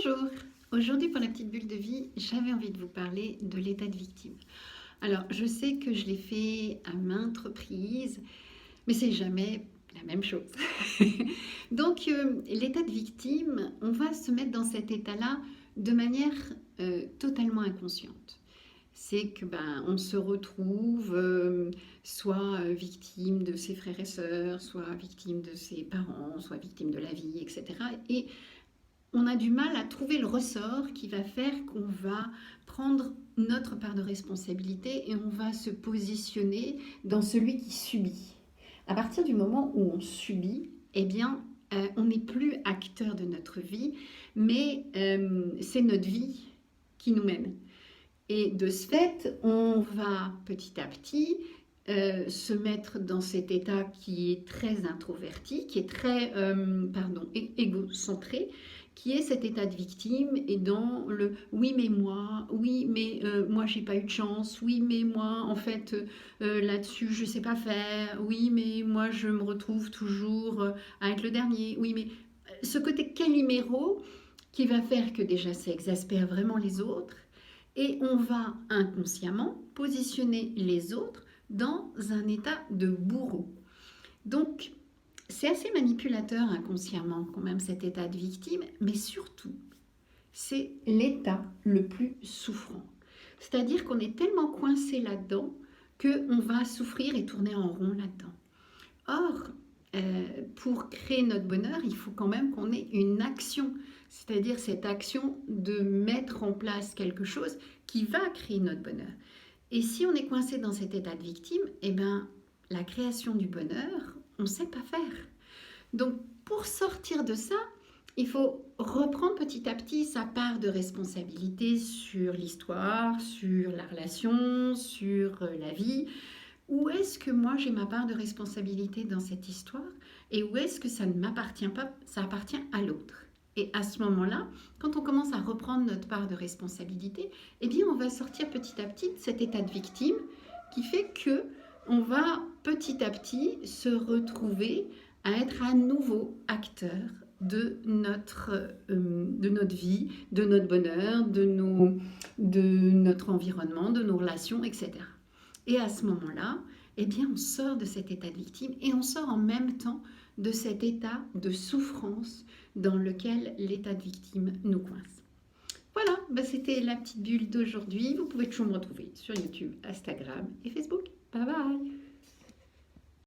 Bonjour, aujourd'hui pour la petite bulle de vie, j'avais envie de vous parler de l'état de victime. Alors je sais que je l'ai fait à maintes reprises, mais c'est jamais la même chose. Donc l'état de victime, on va se mettre dans cet état-là de manière totalement inconsciente. C'est que on se retrouve soit victime de ses frères et sœurs, soit victime de ses parents, soit victime de la vie, etc. Et on a du mal à trouver le ressort qui va faire qu'on va prendre notre part de responsabilité et on va se positionner dans celui qui subit. À partir du moment où on subit, eh bien, on n'est plus acteur de notre vie, mais c'est notre vie qui nous mène. Et de ce fait, on va petit à petit se mettre dans cet état qui est très introverti, qui est très égocentré, qui est cet état de victime et dans le oui mais moi, oui mais moi j'ai pas eu de chance, oui mais moi en fait là-dessus je sais pas faire, oui mais moi je me retrouve toujours à être le dernier, oui mais ce côté caliméro qui va faire que déjà ça exaspère vraiment les autres et on va inconsciemment positionner les autres dans un état de bourreau. Donc, c'est assez manipulateur inconsciemment quand même cet état de victime, mais surtout, c'est l'état le plus souffrant. C'est-à-dire qu'on est tellement coincé là-dedans qu'on va souffrir et tourner en rond là-dedans. Or, pour créer notre bonheur, il faut quand même qu'on ait une action, c'est-à-dire cette action de mettre en place quelque chose qui va créer notre bonheur. Et si on est coincé dans cet état de victime, eh bien, la création du bonheur, on ne sait pas faire. Donc, pour sortir de ça, il faut reprendre petit à petit sa part de responsabilité sur l'histoire, sur la relation, sur la vie. Où est-ce que moi j'ai ma part de responsabilité dans cette histoire et où est-ce que ça ne m'appartient pas, ça appartient à l'autre. Et à ce moment-là, quand on commence à reprendre notre part de responsabilité, eh bien on va sortir petit à petit de cet état de victime qui fait que on va petit à petit se retrouver à être à nouveau acteur de notre vie, de notre bonheur, de notre environnement, de nos relations, etc. Et à ce moment-là, eh bien, on sort de cet état de victime et on sort en même temps de cet état de souffrance dans lequel l'état de victime nous coince. Voilà, c'était la petite bulle d'aujourd'hui. Vous pouvez toujours me retrouver sur YouTube, Instagram et Facebook. Bye bye!